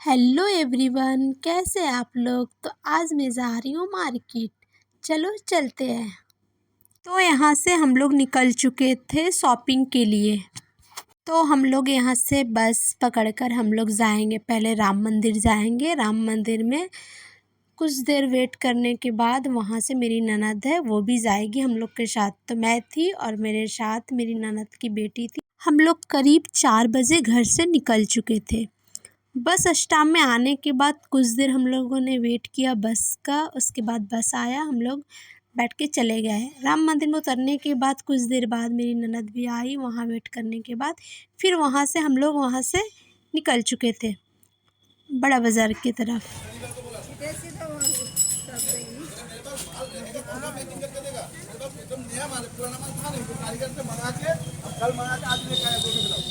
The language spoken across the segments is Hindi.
हेलो एवरीवन, कैसे हैं आप लोग। तो आज मैं जा रही हूँ मार्केट। चलो चलते हैं। तो यहाँ से हम लोग निकल चुके थे शॉपिंग के लिए। तो हम लोग यहाँ से बस पकड़कर हम लोग जाएंगे, पहले राम मंदिर जाएंगे। राम मंदिर में कुछ देर वेट करने के बाद वहाँ से मेरी ननद है, वो भी जाएगी हम लोग के साथ। तो मैं थी और मेरे साथ मेरी ननद की बेटी थी। हम लोग करीब 4 बजे घर से निकल चुके थे। बस स्टॉप में आने के बाद कुछ देर हम लोगों ने वेट किया बस का। उसके बाद बस आया, हम लोग बैठ के चले गए। राम मंदिर में उतरने के बाद कुछ देर बाद मेरी ननद भी आई। वहाँ वेट करने के बाद फिर वहाँ से हम लोग वहाँ से निकल चुके थे बड़ा बाज़ार की तरफ।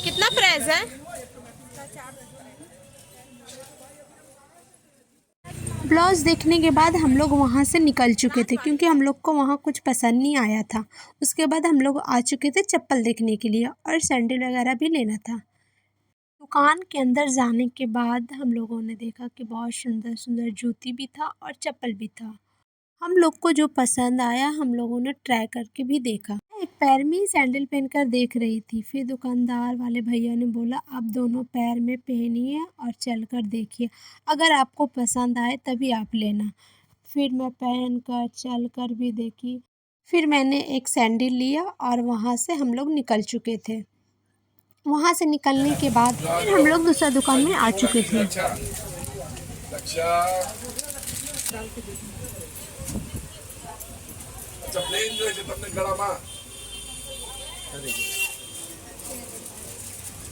कितना प्राइस है? ब्लाउज़ देखने के बाद हम लोग वहाँ से निकल चुके थे क्योंकि हम लोग को वहाँ कुछ पसंद नहीं आया था। उसके बाद हम लोग आ चुके थे चप्पल देखने के लिए और सैंडल वगैरह भी लेना था। दुकान के अंदर जाने के बाद हम लोगों ने देखा कि बहुत सुंदर सुंदर जूती भी था और चप्पल भी था। हम लोग को जो पसंद आया हम लोगों ने ट्राई करके भी देखा। मैं एक पैर में ही सैंडल पहनकर देख रही थी। फिर दुकानदार वाले भैया ने बोला आप दोनों पैर में पहनिए और चलकर देखिए, अगर आपको पसंद आए तभी आप लेना। फिर मैं पहन कर चल कर भी देखी। फिर मैंने एक सैंडल लिया और वहाँ से हम लोग निकल चुके थे। वहाँ से निकलने के बाद फिर हम लोग दूसरा दुकान में आ चुके थे। अच्छा प्लेन जो है તમને ગળામાં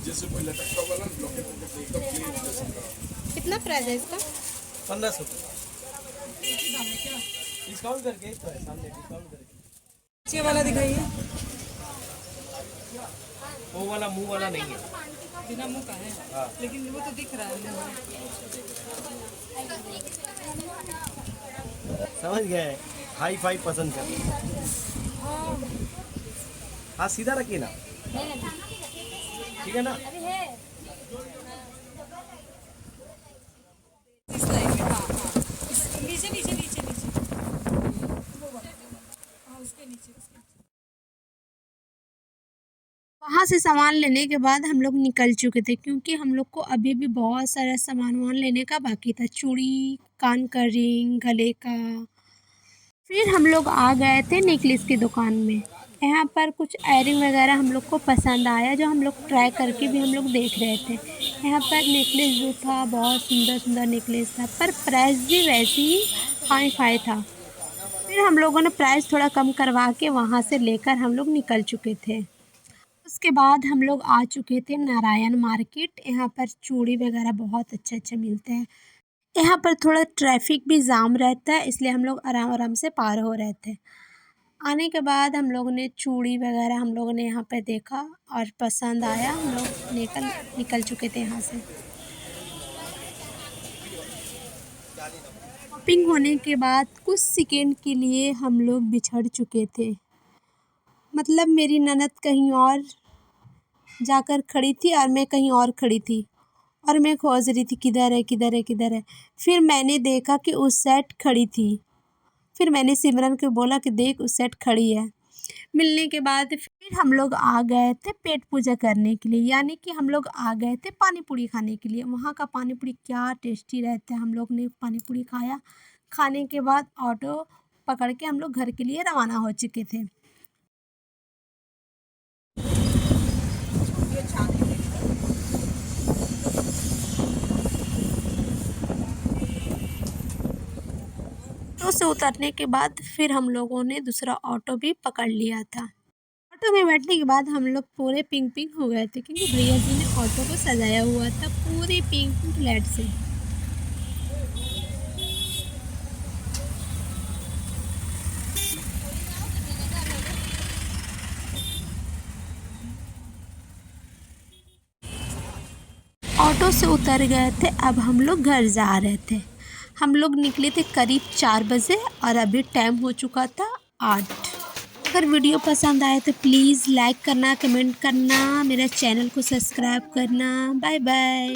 जैसे पहले टक्का वाला ब्लॉकेट में एकदम प्लेन जैसा गला। कितना प्राइस है इसका? 1500 डिस्काउंट करके तो है, सामने डिस्काउंट करके। नीचे वाला दिखाइए। वो वाला मुंह वाला नहीं है, बिना मुंह का है। हाँ। लेकिन वो तो दिख रहा है। समझ गए, हाई फाई पसंद कर। हाँ सीधा रखिए ना, ठीक है ना। इस लाइन में, हाँ हाँ, नीचे नीचे नीचे नीचे वो वाला, हाँ उसके नीचे उसके। वहाँ से सामान लेने के बाद हम लोग निकल चुके थे क्योंकि हम लोग को अभी भी बहुत सारा सामान लेने का बाकी था। चूड़ी, कान का रिंग, गले का। फिर हम लोग आ गए थे नेकलेस की दुकान में। यहाँ पर कुछ एयरिंग वगैरह हम लोग को पसंद आया, जो हम लोग ट्राई करके भी हम लोग देख रहे थे। यहाँ पर नेकलेस जो था बहुत सुंदर सुंदर नेकलेस था, पर प्राइस भी वैसे ही हाई फाई था। फिर हम लोगों ने प्राइस थोड़ा कम करवा के वहाँ से लेकर हम लोग निकल चुके थे। उसके बाद हम लोग आ चुके थे नारायण मार्केट। यहाँ पर चूड़ी वगैरह बहुत अच्छे मिलते हैं। यहाँ पर थोड़ा ट्रैफिक भी जाम रहता है, इसलिए हम लोग आराम आराम से पार हो रहे थे। आने के बाद हम लोगों ने चूड़ी वगैरह हम लोगों ने यहाँ पे देखा और पसंद आया, हम लोग निकल चुके थे यहाँ से। शॉपिंग होने के बाद कुछ सेकेंड के लिए हम लोग बिछड़ चुके थे। मतलब मेरी ननद कहीं और जाकर खड़ी थी और मैं कहीं और खड़ी थी और मैं खोज रही थी किधर है किधर है किधर है। फिर मैंने देखा कि उस साइड खड़ी थी। फिर मैंने सिमरन को बोला कि देख उस साइड खड़ी है। मिलने के बाद फिर हम लोग आ गए थे पेट पूजा करने के लिए, यानी कि हम लोग आ गए थे पानी पूरी खाने के लिए। वहाँ का पानी पूरी क्या टेस्टी रहता है। हम लोग ने पानी पूरी खाया। खाने के बाद ऑटो पकड़ के हम लोग घर के लिए रवाना हो चुके थे। ऑटो से उतरने के बाद फिर हम लोगों ने दूसरा ऑटो भी पकड़ लिया था। ऑटो में बैठने के बाद हम लोग पूरे पिंक पिंक हो गए थे क्योंकि भैया जी ने ऑटो को सजाया हुआ था पूरी पिंक पिंक लाइट से। ऑटो से उतर गए थे। अब हम लोग घर जा रहे थे। हम लोग निकले थे करीब 4 बजे और अभी टाइम हो चुका था 8। अगर वीडियो पसंद आए तो प्लीज़ लाइक करना, कमेंट करना, मेरा चैनल को सब्सक्राइब करना। Bye bye.